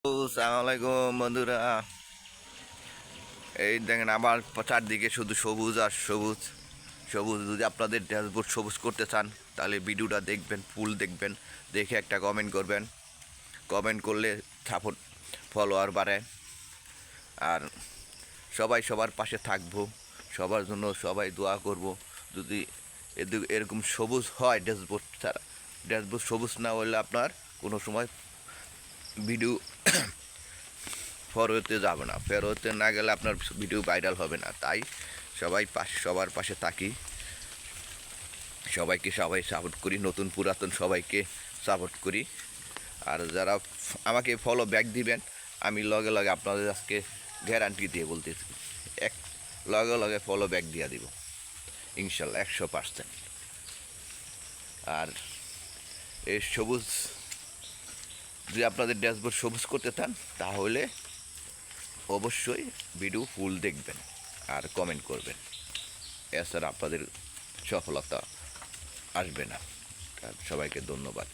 আসসালামু আলাইকুম বন্ধুরা। এই দেখেন আমার চারদিকে শুধু সবুজ আর সবুজ সবুজ। যদি আপনাদের ড্যাশবোর্ড সবুজ করতে চান তাহলে ভিডিওটা দেখবেন, ফুল দেখবেন, দেখে একটা কমেন্ট করবেন। কমেন্ট করলে সাপোর্ট ফলোয়ার বাড়ে। আর সবাই সবার পাশে থাকবো, সবার জন্য সবাই দোয়া করব। যদি এরকম সবুজ হয় ড্যাশবোর্ড ছাড়া, ড্যাশবোর্ড সবুজ না হলে আপনার কোনো সময় ভিডিও ফরওয়ার্ডে যাবে না, ফেরোতে না গেলে আপনার ভিডিও ভাইরাল হবে না। তাই সবার পাশে থাকি, সবাই সাপোর্ট করি, নতুন পুরাতন সবাইকে সাপোর্ট করি। আর যারা আমাকে ফলো ব্যাক দিবেন, আমি লগে লগে আপনাদের আজকে গ্যারান্টি দিয়ে বলতেছি, লগে ফলো ব্যাক দিয়ে দিব ইনশাল্লাহ 100%। আর এই সবুজ, যদি আপনাদের ড্যাশবোর্ড সবুজ করতে চান তাহলে অবশ্যই ভিডিও ফুল দেখবেন আর কমেন্ট করবেন। এছাড়া আপনাদের সফলতা আসবে না। সবাইকে ধন্যবাদ।